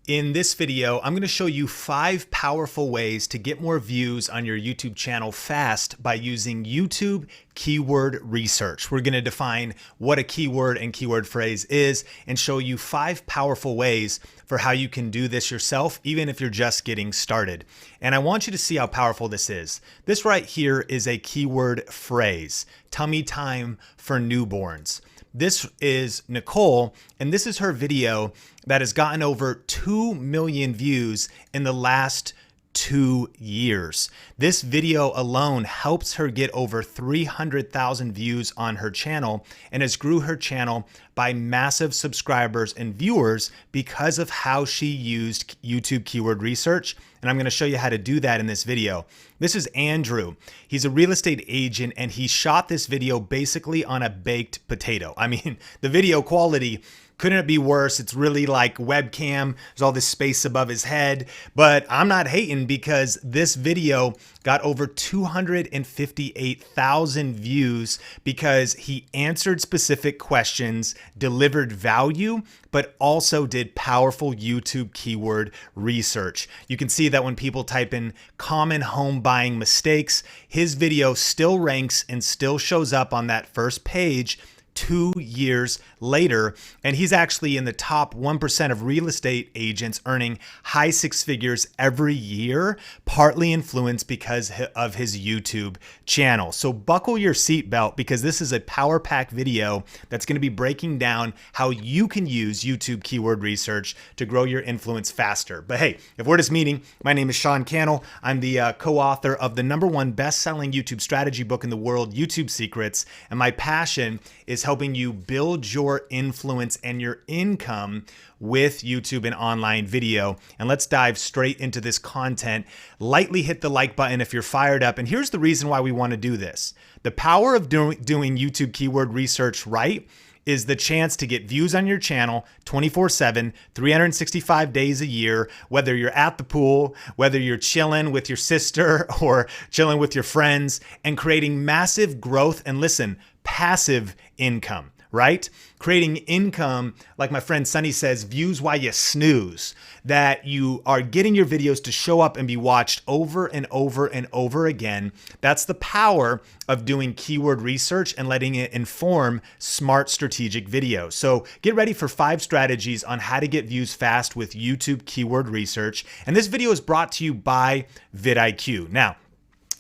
In this video, I'm going to show you 5 powerful ways to get more views on your YouTube channel fast by using YouTube keyword research. We're going to define what a keyword and keyword phrase is and show you 5 powerful ways for how you can do this yourself, even if you're just getting started. And I want you to see how powerful this is. This right here is a keyword phrase, tummy time for newborns. This is Nicole, and this is her video that has gotten over 2 million views in the last 2 years. This video alone helps her get over 300,000 views on her channel and has grew her channel by massive subscribers and viewers because of how she used YouTube keyword research. And I'm going to show you how to do that in this video. This is Andrew. He's a real estate agent and he shot this video basically on a baked potato. I mean, the video quality couldn't it be worse? It's really like webcam. There's all this space above his head, but I'm not hating because this video got over 258,000 views because he answered specific questions, delivered value, but also did powerful YouTube keyword research. You can see that when people type in common home buying mistakes, his video still ranks and still shows up on that first page 2 years later, and he's actually in the top 1% of real estate agents earning high 6 figures every year, partly influenced because of his YouTube channel. So buckle your seatbelt because this is a power pack video that's going to be breaking down how you can use YouTube keyword research to grow your influence faster. But hey, if we're just meeting, my name is Sean Cannell. I'm the co-author of the #1 best-selling YouTube strategy book in the world, YouTube Secrets, and my passion is helping you build your influence and your income with YouTube and online video. And let's dive straight into this content. Lightly hit the like button if you're fired up. And here's the reason why we want to do this. The power of doing YouTube keyword research right is the chance to get views on your channel 24/7, 365 days a year, whether you're at the pool, whether you're chilling with your sister or chilling with your friends, and creating massive growth and listen, passive income, right? Creating income, like my friend Sunny says, views while you snooze, that you are getting your videos to show up and be watched over and over and over again. That's the power of doing keyword research and letting it inform smart strategic videos. So get ready for 5 strategies on how to get views fast with YouTube keyword research. And this video is brought to you by VidIQ. Now,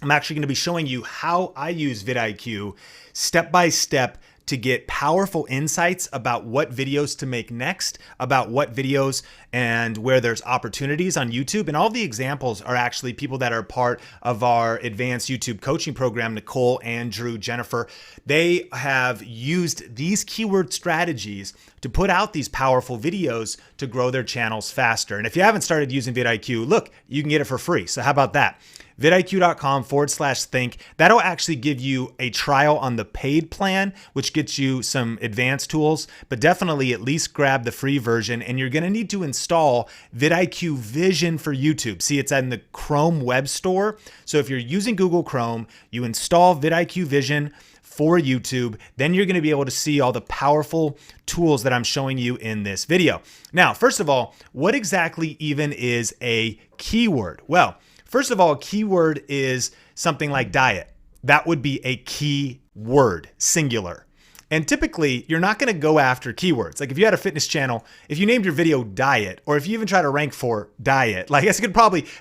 I'm actually going to be showing you how I use VidIQ step by step to get powerful insights about what videos to make next, about what videos and where there's opportunities on YouTube. And all the examples are actually people that are part of our advanced YouTube coaching program, Nicole, Andrew, Jennifer. They have used these keyword strategies to put out these powerful videos to grow their channels faster. And if you haven't started using VidIQ, look, you can get it for free. So how about that? VidIQ.com/think. That'll actually give you a trial on the paid plan, which gets you some advanced tools, but definitely at least grab the free version. And you're going to need to install VidIQ Vision for YouTube. See, it's in the Chrome web store. So if you're using Google Chrome, you install VidIQ Vision for YouTube, then you're going to be able to see all the powerful tools that I'm showing you in this video. Now, first of all, what exactly even is a keyword? Well, first of all, a keyword is something like diet. That would be a key word, singular. And typically, you're not going to go after keywords. Like if you had a fitness channel, if you named your video diet, or if you even try to rank for diet, like it's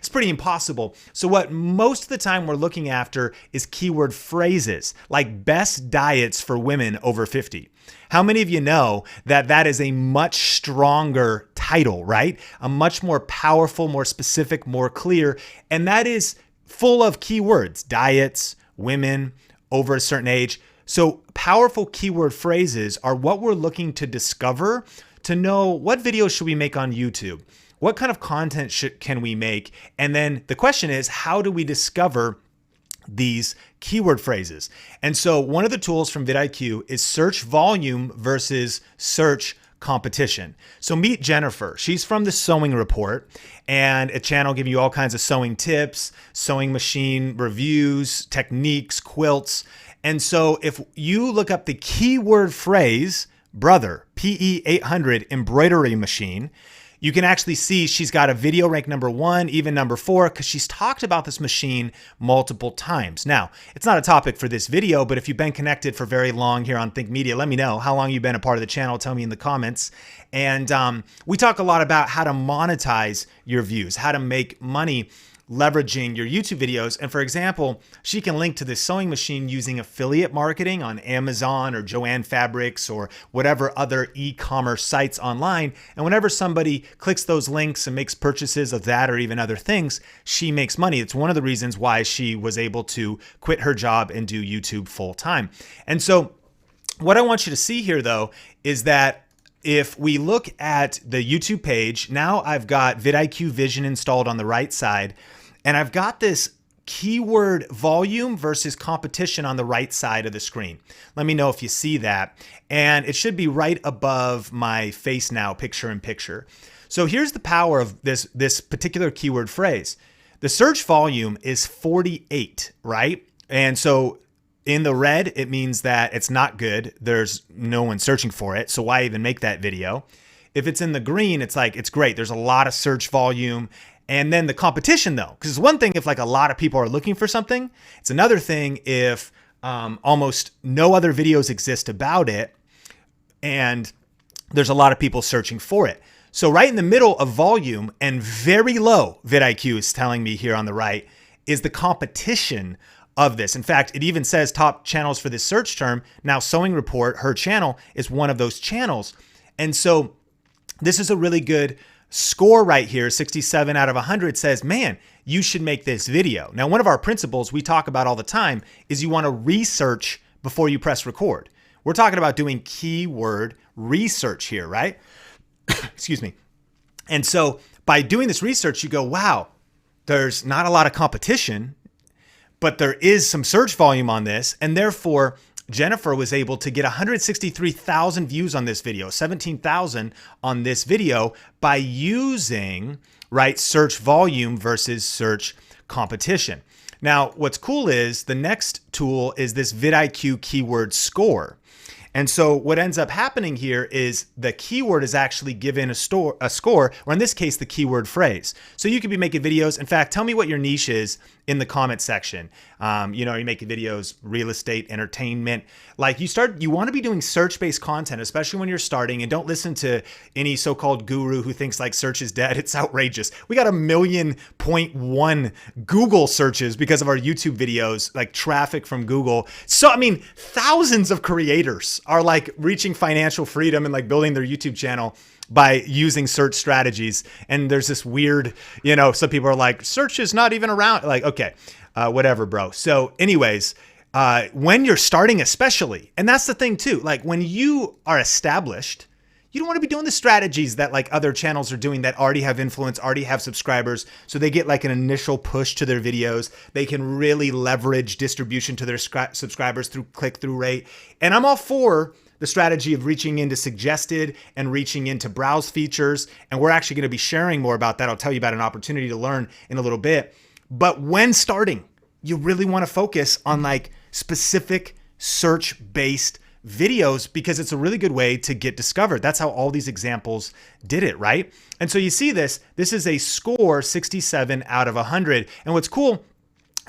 pretty impossible. So what most of the time we're looking after is keyword phrases, like best diets for women over 50. How many of you know that that is a much stronger title, right? A much more powerful, more specific, more clear, and that is full of keywords, diets, women, over a certain age. So powerful keyword phrases are what we're looking to discover to know what videos should we make on YouTube? What kind of content can we make? And then the question is, how do we discover these keyword phrases? And so one of the tools from VidIQ is search volume versus search competition. So meet Jennifer. She's from the Sewing Report and a channel giving you all kinds of sewing tips, sewing machine reviews, techniques, quilts. And so if you look up the keyword phrase, brother, PE800 embroidery machine, you can actually see she's got a video ranked #1, even #4, because she's talked about this machine multiple times. Now, it's not a topic for this video, but if you've been connected for very long here on Think Media, let me know how long you've been a part of the channel. Tell me in the comments. And we talk a lot about how to monetize your views, how to make money leveraging your YouTube videos. And for example, she can link to this sewing machine using affiliate marketing on Amazon or Joann Fabrics or whatever other e-commerce sites online. And whenever somebody clicks those links and makes purchases of that or even other things, she makes money. It's one of the reasons why she was able to quit her job and do YouTube full time. And so what I want you to see here though, is that if we look at the YouTube page, now I've got VidIQ Vision installed on the right side, and I've got this keyword volume versus competition on the right side of the screen. Let me know if you see that. And it should be right above my face now, picture in picture. So here's the power of this particular keyword phrase. The search volume is 48, right? And so in the red, it means that it's not good. There's no one searching for it. So why even make that video? If it's in the green, it's like, it's great. There's a lot of search volume. And then the competition though, because it's one thing if like a lot of people are looking for something. It's another thing if almost no other videos exist about it and there's a lot of people searching for it. So right in the middle of volume and very low, VidIQ is telling me here on the right, is the competition of this. In fact, it even says top channels for this search term. Now Sewing Report, her channel, is one of those channels. And so this is a really good score right here. 67 out of 100 says, man, you should make this video. Now, one of our principles we talk about all the time is you want to research before you press record. We're talking about doing keyword research here, right? Excuse me. And so by doing this research, you go, wow, there's not a lot of competition, but there is some search volume on this. And therefore, Jennifer was able to get 163,000 views on this video, 17,000 on this video by using, right, search volume versus search competition. Now, what's cool is the next tool is this VidIQ keyword score. And so what ends up happening here is the keyword is actually given a score, or in this case, the keyword phrase. So you could be making videos. In fact, tell me what your niche is in the comment section. You know, you're making videos, real estate, entertainment. Like you want to be doing search-based content, especially when you're starting, and don't listen to any so-called guru who thinks like search is dead. It's outrageous. We got 1.1 million Google searches because of our YouTube videos, like traffic from Google. So, I mean, thousands of creators are like reaching financial freedom and like building their YouTube channel by using search strategies. And there's this weird, you know, some people are like, search is not even around. Like, okay, whatever, bro. So anyways, when you're starting especially, and that's the thing too, like when you are established, you don't want to be doing the strategies that like other channels are doing that already have influence, already have subscribers. So they get like an initial push to their videos. They can really leverage distribution to their subscribers through click-through rate. And I'm all for the strategy of reaching into suggested and reaching into browse features. And we're actually going to be sharing more about that. I'll tell you about an opportunity to learn in a little bit. But when starting, you really want to focus on like specific search-based videos because it's a really good way to get discovered. That's how all these examples did it, right? And so you see this is a score 67 out of 100. And what's cool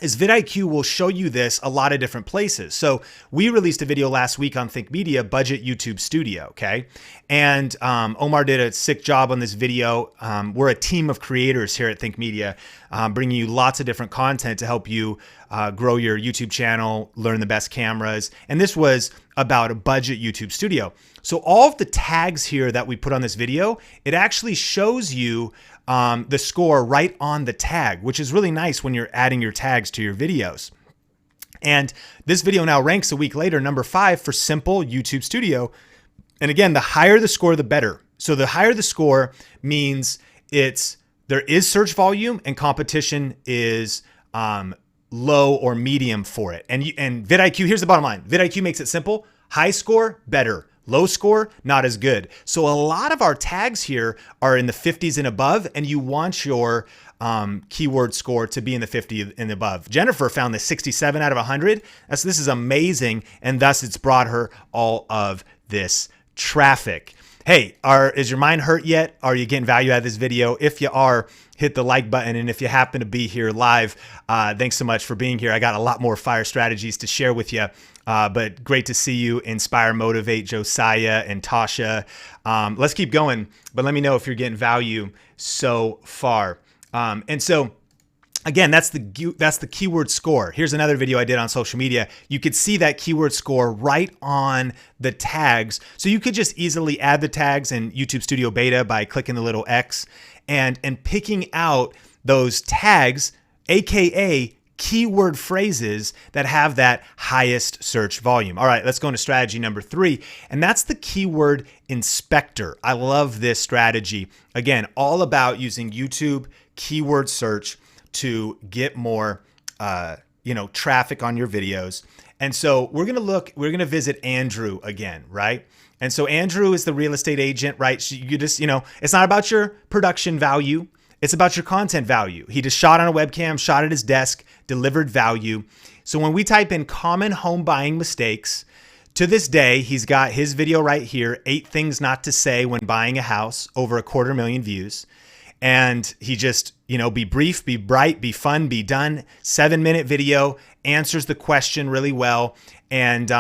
is VidIQ will show you this a lot of different places. So we released a video last week on Think Media, Budget YouTube Studio, okay? And Omar did a sick job on this video. We're a team of creators here at Think Media, bringing you lots of different content to help you grow your YouTube channel, learn the best cameras. And this was about a budget YouTube studio. So all of the tags here that we put on this video, it actually shows you the score right on the tag, which is really nice when you're adding your tags to your videos. And this video now ranks a week later, #5 for simple YouTube studio. And again, the higher the score, the better. So the higher the score means there is search volume and competition is low or medium for it. And VidIQ, here's the bottom line. VidIQ makes it simple. High score, better. Low score, not as good. So a lot of our tags here are in the 50s and above, and you want your keyword score to be in the 50 and above. Jennifer found the 67 out of 100. This is amazing, and thus it's brought her all of this traffic. Hey, is your mind hurt yet? Are you getting value out of this video? If you are, hit the like button. And if you happen to be here live, thanks so much for being here. I got a lot more fire strategies to share with you. But great to see you inspire, motivate Josiah and Tasha. Let's keep going, but let me know if you're getting value so far. And so again, that's the keyword score. Here's another video I did on social media. You could see that keyword score right on the tags. So you could just easily add the tags in YouTube Studio Beta by clicking the little X and picking out those tags, AKA keyword phrases that have that highest search volume. All right, let's go into strategy number 3, and that's the keyword inspector. I love this strategy. Again, all about using YouTube keyword search to get more, traffic on your videos. And so we're going to visit Andrew again, right? And so Andrew is the real estate agent, right? You just, it's not about your production value. It's about your content value. He just shot on a webcam, shot at his desk, delivered value. So when we type in common home buying mistakes, to this day, he's got his video right here, 8 things not to say when buying a house, over 250,000 views. And he just, be brief, be bright, be fun, be done. 7-minute video, answers the question really well. And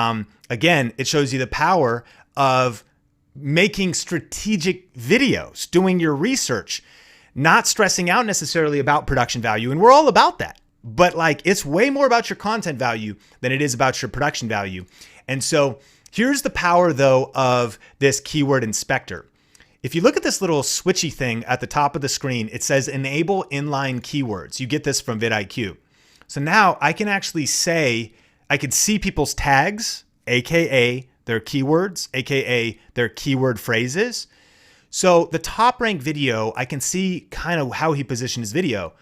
again, it shows you the power of making strategic videos, doing your research, not stressing out necessarily about production value. And we're all about that. But it's way more about your content value than it is about your production value. And so here's the power, though, of this keyword inspector. If you look at this little switchy thing at the top of the screen, it says enable inline keywords. You get this from VidIQ. So now I can actually say, I could see people's tags, AKA their keywords, AKA their keyword phrases. So the top ranked video, I can see kind of how he positioned his video.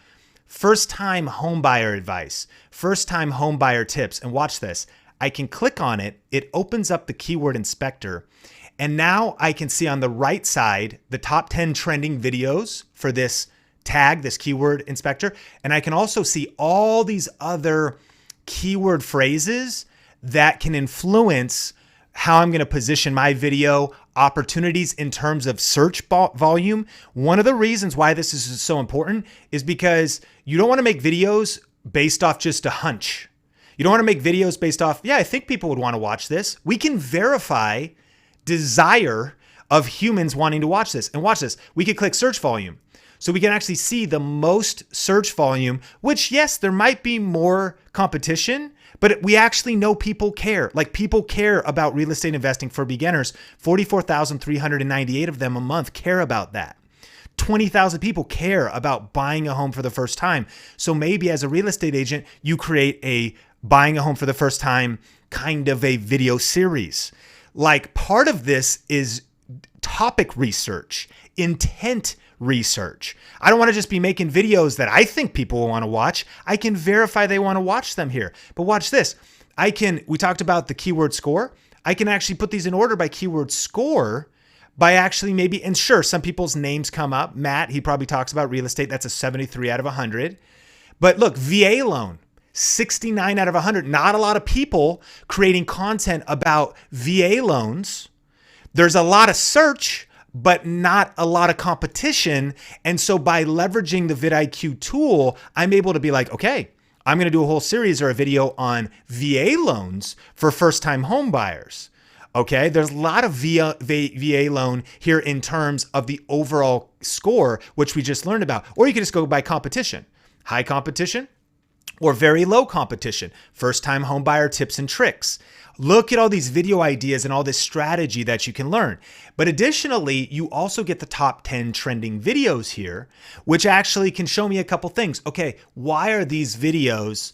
First time home buyer advice, first time home buyer tips. And watch this. I can click on it. It opens up the keyword inspector. And now I can see on the right side, the top 10 trending videos for this tag, this keyword inspector. And I can also see all these other keyword phrases that can influence how I'm going to position my video, opportunities in terms of search volume. One of the reasons why this is so important is because you don't want to make videos based off just a hunch. You don't want to make videos based off, I think people would want to watch this. We can verify desire of humans wanting to watch this. And watch this. We could click search volume. So we can actually see the most search volume, which yes, there might be more competition, but we actually know people care. People care about real estate investing for beginners. 44,398 of them a month care about that. 20,000 people care about buying a home for the first time. So maybe as a real estate agent, you create a buying a home for the first time kind of a video series. Part of this is topic research, intent research. I don't want to just be making videos that I think people will want to watch. I can verify they want to watch them here. But watch this. We talked about the keyword score. I can actually put these in order by keyword score by actually and sure, some people's names come up. Matt, he probably talks about real estate. That's a 73 out of 100. But look, VA loan, 69 out of 100. Not a lot of people creating content about VA loans. There's a lot of search, but not a lot of competition. And so by leveraging the VidIQ tool, I'm able to be okay, I'm going to do a whole series or a video on VA loans for first-time home buyers. Okay, there's a lot of VA loan here in terms of the overall score, which we just learned about. Or you can just go by competition, high competition or very low competition, first-time home buyer tips and tricks. Look at all these video ideas and all this strategy that you can learn. But additionally, you also get the top 10 trending videos here, which actually can show me a couple things. Okay, why are these videos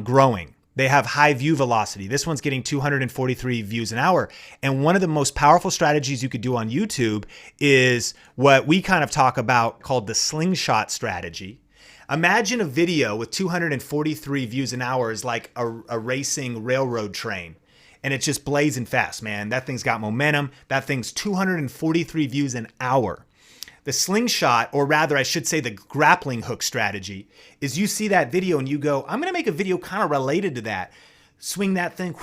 growing? They have high view velocity. This one's getting 243 views an hour. And one of the most powerful strategies you could do on YouTube is what we kind of talk about called the slingshot strategy. Imagine a video with 243 views an hour is like a racing railroad train. And it's just blazing fast, man. That thing's got momentum. That thing's 243 views an hour. The slingshot, or rather I should say the grappling hook strategy, is you see that video and you go, I'm going to make a video kind of related to that. Swing that thing,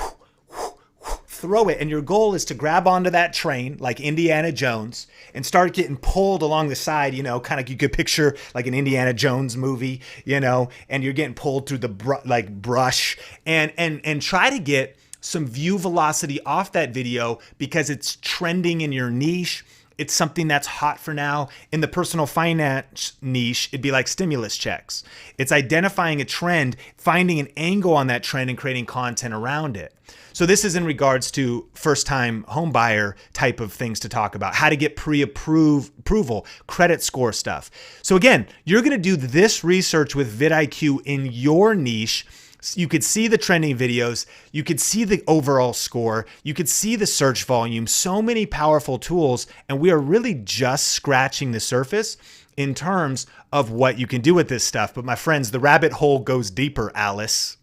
throw it. And your goal is to grab onto that train like Indiana Jones and start getting pulled along the side, you know, kind of, you could picture like an Indiana Jones movie, you know, and you're getting pulled through the brush and try to get some view velocity off that video because it's trending in your niche. It's something that's hot for now. In the personal finance niche, it'd be like stimulus checks. It's identifying a trend, finding an angle on that trend and creating content around it. So this is in regards to first-time home buyer type of things to talk about, how to get approval, credit score stuff. So again, you're gonna do this research with VidIQ in your niche. You could see the trending videos, you could see the overall score, you could see the search volume, so many powerful tools, and we are really just scratching the surface in terms of what you can do with this stuff. But my friends, the rabbit hole goes deeper, Alice.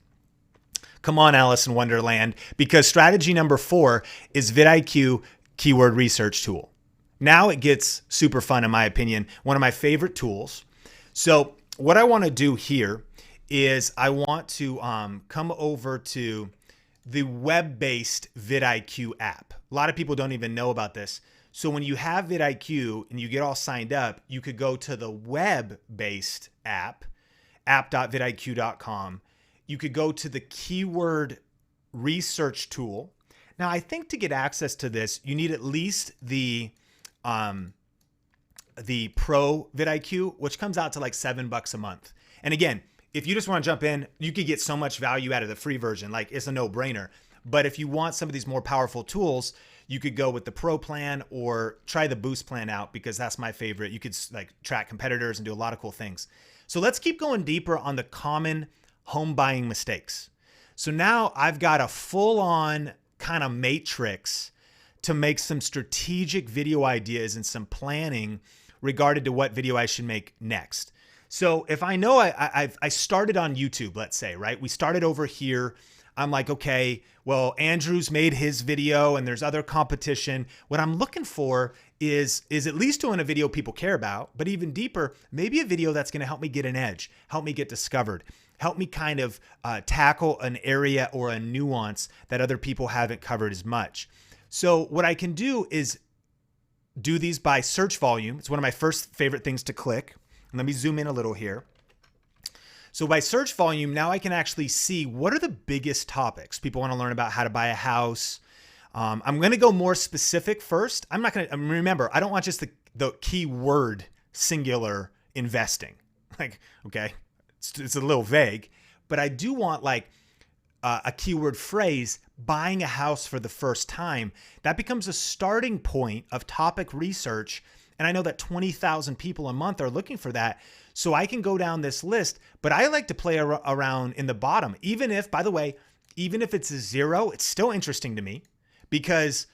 Come on, Alice in Wonderland, because strategy number 4 is VidIQ Keyword Research Tool. Now it gets super fun, in my opinion, one of my favorite tools. So what I want to do here is I want to come over to the web-based VidIQ app. A lot of people don't even know about this. So when you have VidIQ and you get all signed up, you could go to the web-based app, app.vidiq.com. You could go to the keyword research tool. Now, I think to get access to this, you need at least the Pro VidIQ, which comes out to like $7 a month. And again, if you just want to jump in, you could get so much value out of the free version. Like, it's a no-brainer. But if you want some of these more powerful tools, you could go with the Pro plan or try the Boost plan out, because that's my favorite. You could like track competitors and do a lot of cool things. So let's keep going deeper on the common home buying mistakes. So now I've got a full-on kind of matrix to make some strategic video ideas and some planning regarding to what video I should make next. So if I know I started on YouTube, let's say, right? We started over here. I'm like, okay, well, Andrew's made his video and there's other competition. What I'm looking for is at least doing a video people care about, but even deeper, maybe a video that's going to help me get an edge, help me get discovered, help me kind of tackle an area or a nuance that other people haven't covered as much. So what I can do is do these by search volume. It's one of my first favorite things to click. Let me zoom in a little here. So by search volume, now I can actually see what are the biggest topics. People want to learn about how to buy a house. I'm going to go more specific first. I'm not going to, remember, I don't want just the keyword singular investing. Like, okay, it's a little vague, but I do want like a keyword phrase, buying a house for the first time. That becomes a starting point of topic research. And I know that 20,000 people a month are looking for that. So I can go down this list, but I like to play around in the bottom. Even if, by the way, even if it's a 0, it's still interesting to me because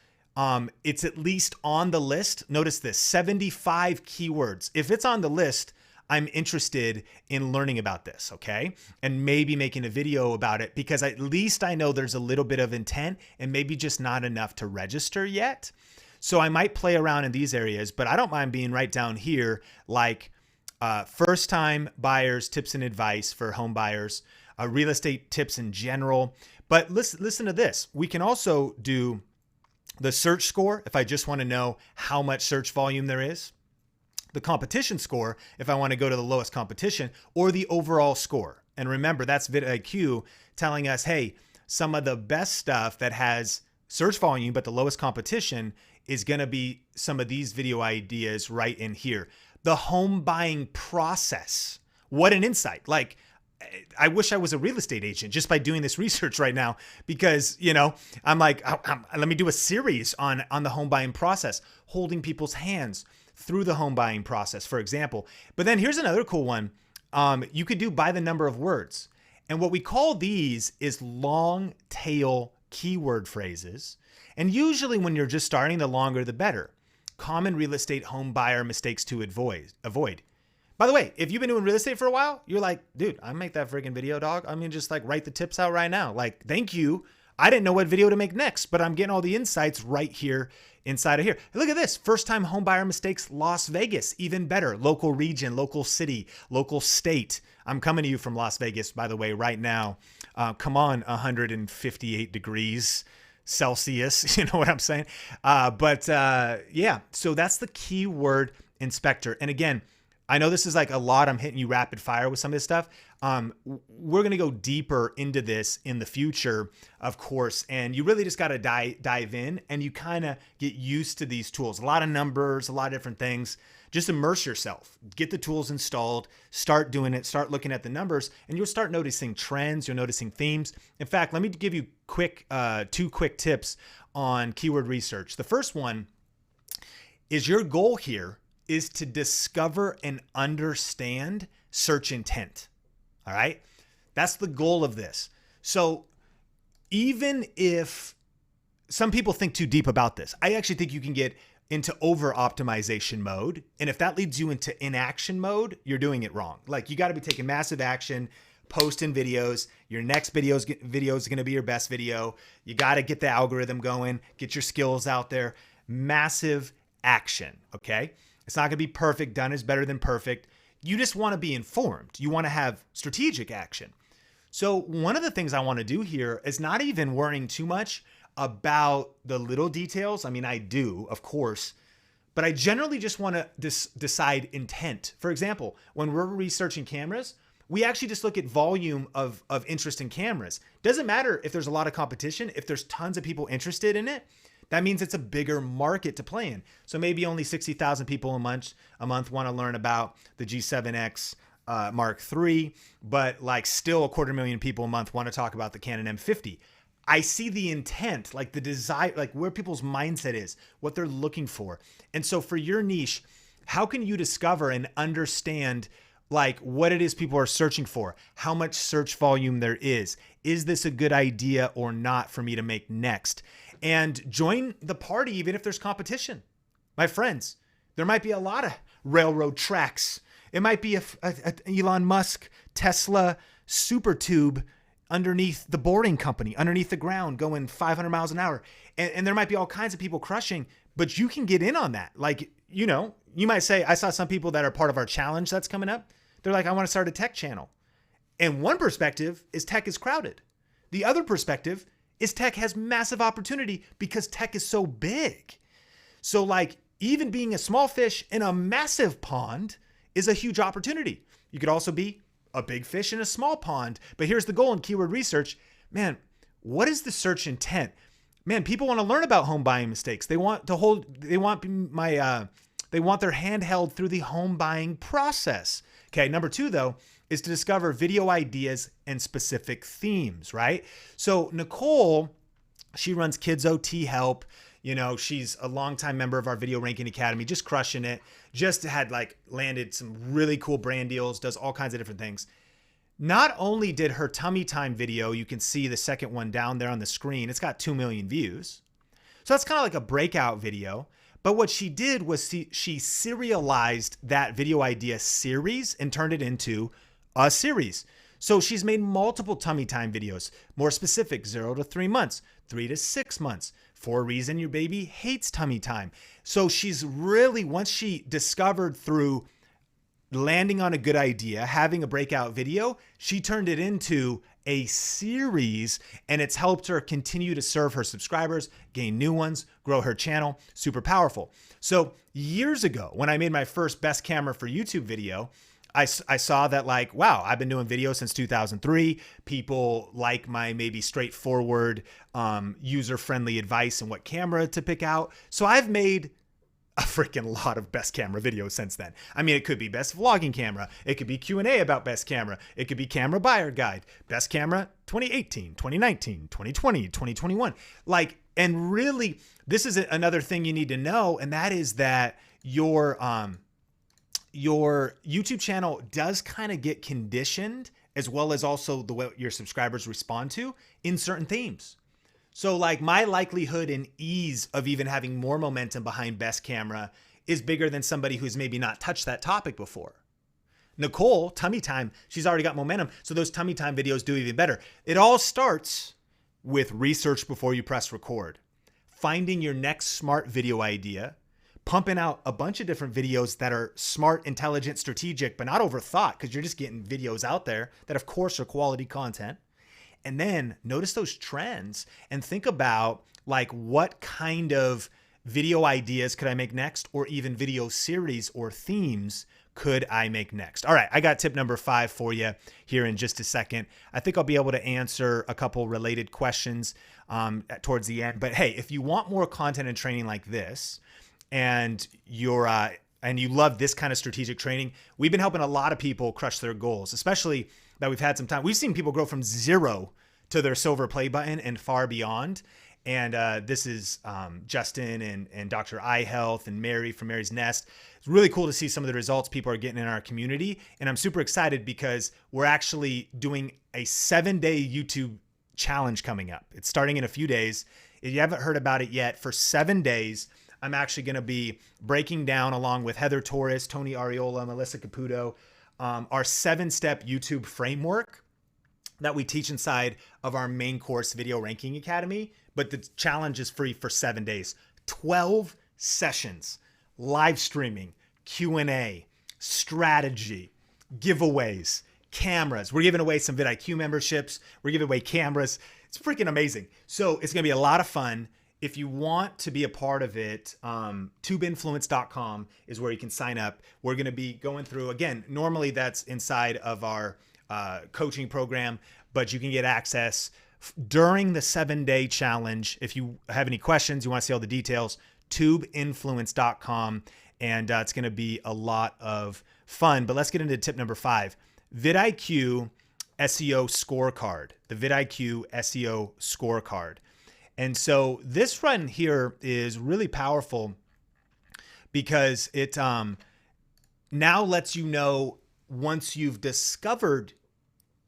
it's at least on the list. Notice this, 75 keywords. If it's on the list, I'm interested in learning about this, okay? And maybe making a video about it because at least I know there's a little bit of intent and maybe just not enough to register yet. So I might play around in these areas, but I don't mind being right down here, like first-time buyers, tips and advice for home buyers, real estate tips in general. But listen to this. We can also do the search score if I just want to know how much search volume there is, the competition score if I want to go to the lowest competition, or the overall score. And remember, that's VidIQ telling us, hey, some of the best stuff that has search volume but the lowest competition is going to be some of these video ideas right in here. The home buying process. What an insight. Like, I wish I was a real estate agent just by doing this research right now because, you know, I'm like, let me do a series on the home buying process, holding people's hands through the home buying process, for example. But then here's another cool one. You could do by the number of words. And what we call these is long tail keyword phrases. And usually when you're just starting, the longer the better. Common real estate home buyer mistakes to avoid. By the way, if you've been doing real estate for a while, you're like, dude, I make that freaking video, dog. I'm gonna just like write the tips out right now. Like, thank you. I didn't know what video to make next, but I'm getting all the insights right here inside of here. Look at this. First time home buyer mistakes, Las Vegas, even better. Local region, local city, local state. I'm coming to you from Las Vegas, by the way, right now. Come on, 158 degrees. Celsius. You know what I'm saying? Yeah, so that's the keyword inspector. And again, I know this is like a lot. I'm hitting you rapid fire with some of this stuff. We're going to go deeper into this in the future, of course. And you really just got to dive in, and you kind of get used to these tools. A lot of numbers, a lot of different things. Just immerse yourself, get the tools installed, start doing it, start looking at the numbers, and you'll start noticing trends. You're noticing themes. In fact, let me give you two quick tips on keyword research. The first one is your goal here is to discover and understand search intent. All right. That's the goal of this. So even if some people think too deep about this, I actually think you can get into over optimization mode. And if that leads you into inaction mode, you're doing it wrong. Like, you got to be taking massive action, posting videos. Your next video is going to be your best video. You got to get the algorithm going, get your skills out there. Massive action. Okay. It's not going to be perfect. Done is better than perfect. You just want to be informed. You want to have strategic action. So one of the things I want to do here is not even worrying too much about the little details. I mean, I do, of course, but I generally just want to decide intent. For example, when we're researching cameras, we actually just look at volume of interest in cameras. Doesn't matter if there's a lot of competition. If there's tons of people interested in it, that means it's a bigger market to play in. So maybe only 60,000 people a month want to learn about the G7X Mark III, but like still 250,000 people a month want to talk about the Canon M50. I see the intent, like the desire, like where people's mindset is, what they're looking for. And so for your niche, how can you discover and understand like what it is people are searching for, how much search volume there is? Is this a good idea or not for me to make next? And join the party even if there's competition. My friends, there might be a lot of railroad tracks. It might be a Elon Musk, Tesla, super tube underneath the boring company, underneath the ground, going 500 miles an hour. And there might be all kinds of people crushing, but you can get in on that. Like, you know, you might say, I saw some people that are part of our challenge that's coming up. They're like, I want to start a tech channel. And one perspective is tech is crowded. The other perspective is tech has massive opportunity because tech is so big. So like even being a small fish in a massive pond is a huge opportunity. You could also be a big fish in a small pond. But here's the goal in keyword research. Man, what is the search intent? Man, people want to learn about home buying mistakes. They want their hand held through the home buying process. Okay, number two, though, is to discover video ideas and specific themes, right? So Nicole, she runs Kids OT Help. You know, she's a longtime member of our Video Ranking Academy, just crushing it. Just had like landed some really cool brand deals, does all kinds of different things. Not only did her tummy time video, you can see the second one down there on the screen, it's got 2 million views. So that's kind of like a breakout video. But what she did was she serialized that video idea series and turned it into a series. So she's made multiple tummy time videos, more specific, 0 to 3 months, 3 to 6 months, for a reason your baby hates tummy time. So she's really, once she discovered through landing on a good idea, having a breakout video, she turned it into a series, and it's helped her continue to serve her subscribers, gain new ones, grow her channel. Super powerful. So years ago, when I made my first best camera for YouTube video, I saw that like, wow, I've been doing videos since 2003. People like my maybe straightforward, user-friendly advice and what camera to pick out. So I've made a freaking lot of best camera videos since then. I mean, it could be best vlogging camera. It could be Q&A about best camera. It could be camera buyer guide, best camera 2018, 2019, 2020, 2021. Like, and really, this is another thing you need to know. And that is that your YouTube channel does kind of get conditioned, as well as also the way your subscribers respond to in certain themes. So like my likelihood and ease of even having more momentum behind best camera is bigger than somebody who's maybe not touched that topic before. Nicole, tummy time, she's already got momentum. So those tummy time videos do even better. It all starts with research before you press record, finding your next smart video idea, pumping out a bunch of different videos that are smart, intelligent, strategic, but not overthought, because you're just getting videos out there that of course are quality content. And then notice those trends and think about like what kind of video ideas could I make next, or even video series or themes could I make next? All right, I got tip number 5 for you here in just a second. I think I'll be able to answer a couple related questions towards the end. But hey, if you want more content and training like this, and you love this kind of strategic training, we've been helping a lot of people crush their goals, especially that we've had some time. We've seen people grow from 0 to their silver play button and far beyond. And this is Justin and Dr. Eye Health and Mary from Mary's Nest. It's really cool to see some of the results people are getting in our community. And I'm super excited because we're actually doing a 7-day YouTube challenge coming up. It's starting in a few days. If you haven't heard about it yet, for 7 days, I'm actually going to be breaking down, along with Heather Torres, Tony Ariola, Melissa Caputo, our 7-step YouTube framework that we teach inside of our main course, Video Ranking Academy. But the challenge is free for 7 days. 12 sessions, live streaming, Q&A, strategy, giveaways, cameras. We're giving away some VidIQ memberships. We're giving away cameras. It's freaking amazing. So it's going to be a lot of fun. If you want to be a part of it, tubeinfluence.com is where you can sign up. We're going to be going through, again, normally that's inside of our coaching program, but you can get access during the 7-day challenge. If you have any questions, you want to see all the details, tubeinfluence.com, and it's going to be a lot of fun. But let's get into tip number 5, VidIQ SEO Scorecard, the VidIQ SEO Scorecard. And so this run here is really powerful because it now lets you know, once you've discovered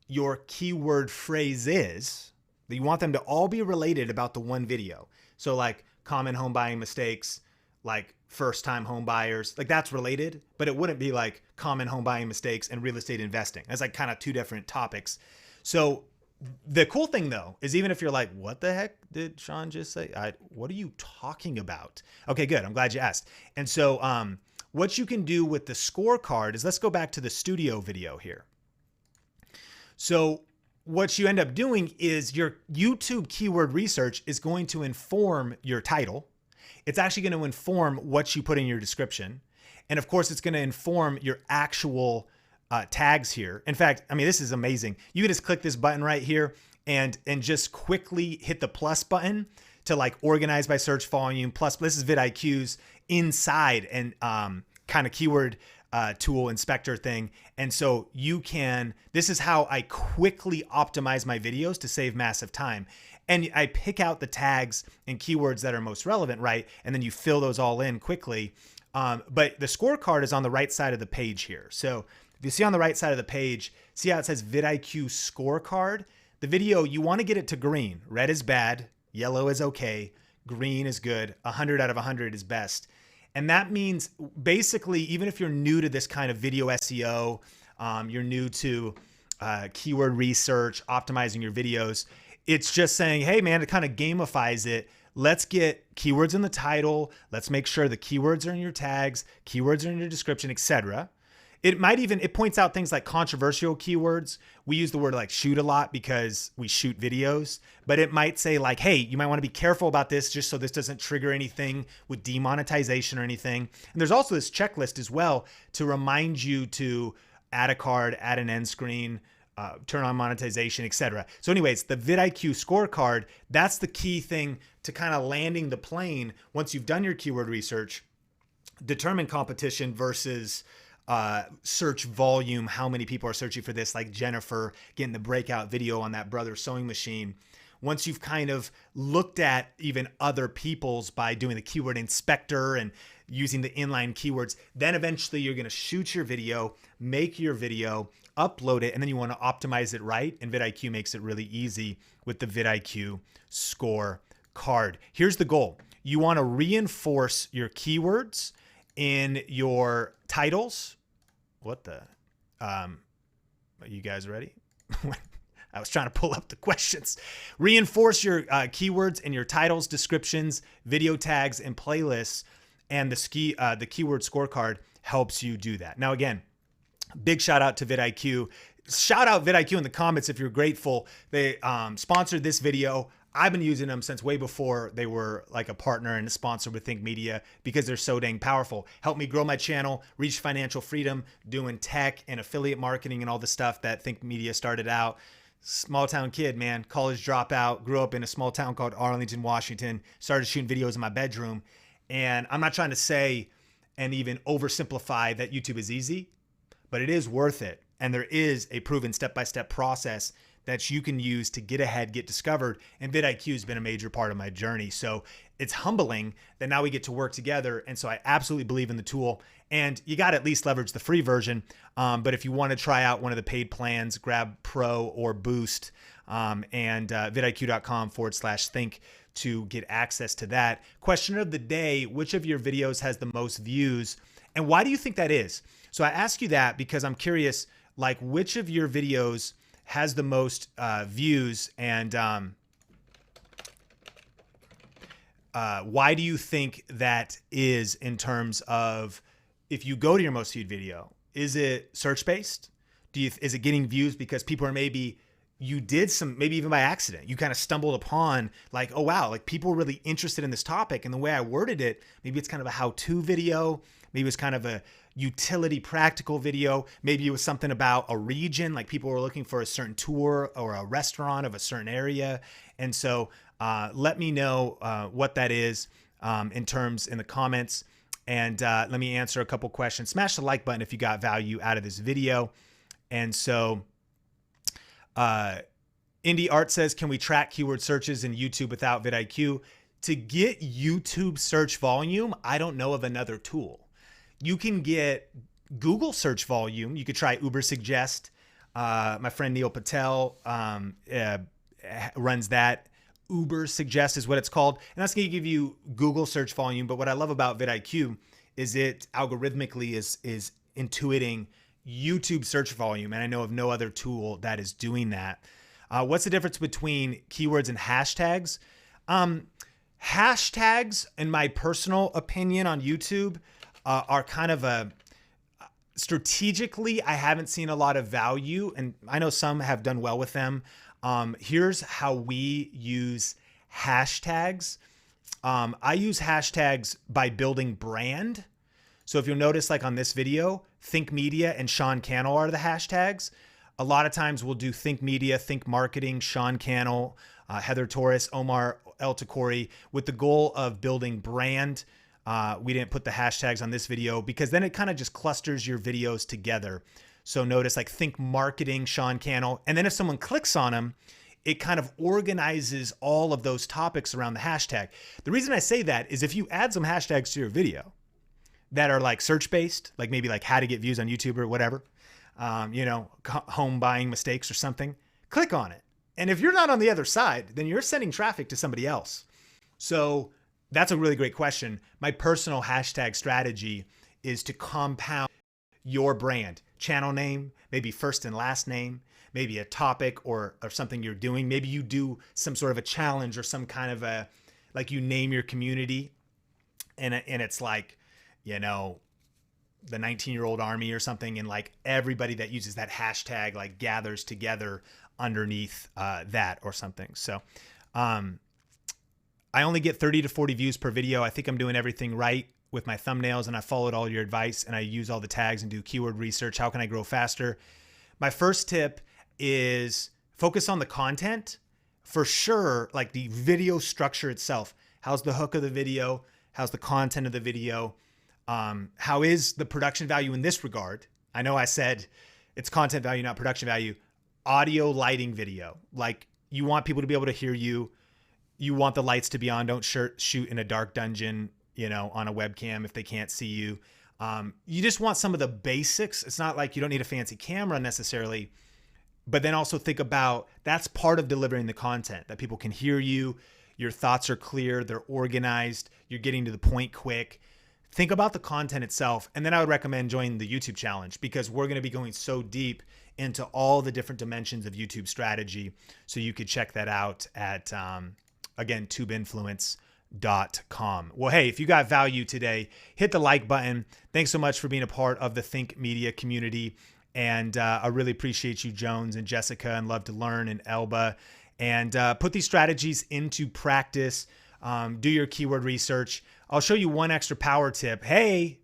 your keyword phrases, that you want them to all be related about the one video. So like common home buying mistakes, like first time home buyers, like that's related, but it wouldn't be like common home buying mistakes and real estate investing. That's like kind of 2 different topics. So the cool thing though, is even if you're like, what the heck did Sean just say? What are you talking about? Okay, good. I'm glad you asked. And so what you can do with the scorecard is, let's go back to the studio video here. So what you end up doing is your YouTube keyword research is going to inform your title. It's actually going to inform what you put in your description. And of course, it's going to inform your actual tags here. In fact, I mean, this is amazing. You can just click this button right here and just quickly hit the plus button to like organize by search volume. Plus, this is VidIQ's inside and kind of keyword tool inspector thing. And so you can, this is how I quickly optimize my videos to save massive time. And I pick out the tags and keywords that are most relevant, right? And then you fill those all in quickly. But the scorecard is on the right side of the page here. So if you see on the right side of the page, see how it says VidIQ Scorecard? The video, you want to get it to green. Red is bad, yellow is okay, green is good, 100 out of 100 is best. And that means basically, even if you're new to this kind of video SEO, you're new to keyword research, optimizing your videos, it's just saying, hey man, it kind of gamifies it. Let's get keywords in the title. Let's make sure the keywords are in your tags, keywords are in your description, etc. It might even, it points out things like controversial keywords. We use the word like shoot a lot because we shoot videos, but it might say like, hey, you might want to be careful about this just so this doesn't trigger anything with demonetization or anything. And there's also this checklist as well to remind you to add a card, add an end screen, turn on monetization, etc. So anyways, the VidIQ scorecard, that's the key thing to kind of landing the plane once you've done your keyword research, determine competition versus search volume, how many people are searching for this, like Jennifer getting the breakout video on that brother sewing machine. Once you've kind of looked at even other people's by doing the keyword inspector and using the inline keywords, then eventually you're going to shoot your video, make your video, upload it, and then you want to optimize it right. And VidIQ makes it really easy with the VidIQ scorecard. Here's the goal. You want to reinforce your keywords in your titles. What the, are you guys ready? I was trying to pull up the questions. Reinforce your keywords in your titles, descriptions, video tags, and playlists. And the keyword scorecard helps you do that. Now, again, big shout out to VidIQ. Shout out VidIQ in the comments if you're grateful. They sponsored this video. I've been using them since way before they were like a partner and a sponsor with Think Media because they're so dang powerful. Help me grow my channel, reach financial freedom, doing tech and affiliate marketing and all the stuff that Think Media started out. Small town kid, man, college dropout, grew up in a small town called Arlington, Washington, started shooting videos in my bedroom. And I'm not trying to say and even oversimplify that YouTube is easy, but it is worth it. And there is a proven step-by-step process that you can use to get ahead, get discovered. And vidIQ has been a major part of my journey. So it's humbling that now we get to work together. And so I absolutely believe in the tool. And you got to at least leverage the free version. But if you want to try out one of the paid plans, grab Pro or Boost and vidIQ.com/think to get access to that. Question of the day, which of your videos has the most views? And why do you think that is? So I ask you that because I'm curious, like which of your videos has the most views, and why do you think that is in terms of if you go to your most viewed video? Is it search based? Is it getting views because people are maybe you did some, maybe even by accident, you kind of stumbled upon like, oh wow, like people are really interested in this topic, and the way I worded it, maybe it's kind of a how-to video, maybe it's kind of a utility practical video, maybe it was something about a region, like people were looking for a certain tour or a restaurant of a certain area. And so let me know what that is in the comments, and let me answer a couple questions. Smash the like button if you got value out of this video. And so Indie Art says, can we track keyword searches in YouTube without vidIQ? To get YouTube search volume, I don't know of another tool. You can get Google search volume. You could try Uber Suggest. My friend Neil Patel runs that. Uber Suggest is what it's called. And that's going to give you Google search volume. But what I love about vidIQ is it algorithmically is intuiting YouTube search volume. And I know of no other tool that is doing that. What's the difference between keywords and hashtags? Hashtags, in my personal opinion on YouTube, are kind of strategically, I haven't seen a lot of value, and I know some have done well with them. Here's how we use hashtags. I use hashtags by building brand. So if you'll notice, like on this video, Think Media and Sean Cannell are the hashtags. A lot of times we'll do Think Media, Think Marketing, Sean Cannell, Heather Torres, Omar El Takori, with the goal of building brand. We didn't put the hashtags on this video because then it kind of just clusters your videos together. So notice like Think Marketing, Sean Cannell, and then if someone clicks on them, it kind of organizes all of those topics around the hashtag. The reason I say that is if you add some hashtags to your video that are like search-based, like maybe like how to get views on YouTube or whatever, home buying mistakes or something, click on it. And if you're not on the other side, then you're sending traffic to somebody else. So that's a really great question. My personal hashtag strategy is to compound your brand, channel name, maybe first and last name, maybe a topic or something you're doing. Maybe you do some sort of a challenge or some kind of like you name your community and it's like, the 19-year-old army or something. And like everybody that uses that hashtag like gathers together underneath that or something. So, I only get 30 to 40 views per video. I think I'm doing everything right with my thumbnails, and I followed all your advice, and I use all the tags and do keyword research. How can I grow faster? My first tip is focus on the content for sure, like the video structure itself. How's the hook of the video? How's the content of the video? How is the production value in this regard? I know I said it's content value, not production value. Audio, lighting, video. Like you want people to be able to hear you. You want the lights to be on. Don't shoot in a dark dungeon, on a webcam if they can't see you. You just want some of the basics. It's not like you don't need a fancy camera necessarily, but then also think about that's part of delivering the content, that people can hear you. Your thoughts are clear. They're organized. You're getting to the point quick. Think about the content itself. And then I would recommend joining the YouTube challenge because we're going to be going so deep into all the different dimensions of YouTube strategy. So you could check that out at, again, tubeinfluence.com. Well, hey, if you got value today, hit the like button. Thanks so much for being a part of the Think Media community. And I really appreciate you, Jones and Jessica, and Love to Learn and Elba. And put these strategies into practice. Do your keyword research. I'll show you one extra power tip. Hey,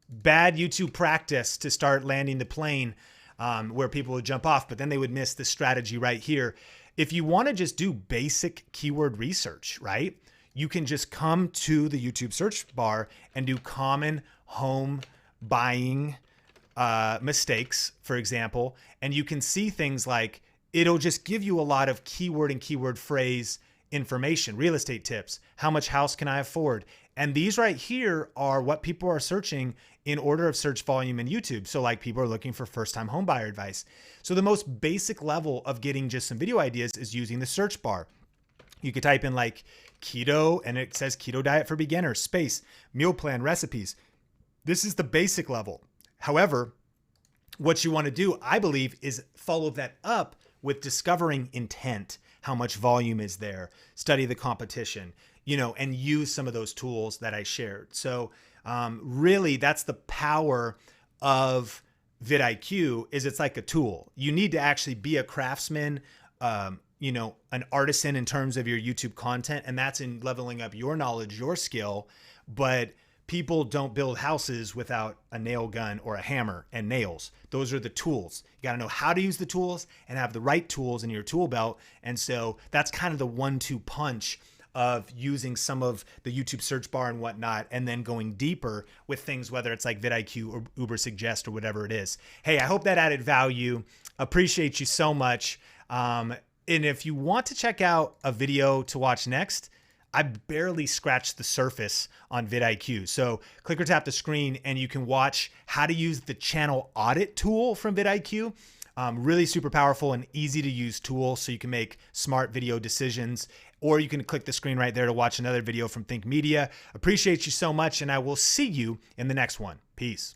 bad YouTube practice to start landing the plane where people would jump off, but then they would miss the strategy right here. If you want to just do basic keyword research, right? You can just come to the YouTube search bar and do common home buying mistakes, for example, and you can see things like it'll just give you a lot of keyword and keyword phrase information, real estate tips, how much house can I afford? And these right here are what people are searching in order of search volume in YouTube. So like people are looking for first-time home buyer advice. So the most basic level of getting just some video ideas is using the search bar. You could type in like keto and it says keto diet for beginners, space, meal plan, recipes. This is the basic level. However, what you want to do, I believe, is follow that up with discovering intent. How much volume is there? Study the competition, and use some of those tools that I shared. So really that's the power of VidIQ is it's like a tool. You need to actually be a craftsman, an artisan in terms of your YouTube content. And that's in leveling up your knowledge, your skill. But people don't build houses without a nail gun or a hammer and nails. Those are the tools. You got to know how to use the tools and have the right tools in your tool belt. And so that's kind of the 1-2 punch of using some of the YouTube search bar and whatnot, and then going deeper with things, whether it's like VidIQ or Uber Suggest or whatever it is. Hey, I hope that added value. Appreciate you so much. And if you want to check out a video to watch next, I barely scratched the surface on VidIQ. So click or tap the screen and you can watch how to use the channel audit tool from VidIQ. Really super powerful and easy to use tool so you can make smart video decisions, or you can click the screen right there to watch another video from Think Media. Appreciate you so much, and I will see you in the next one. Peace.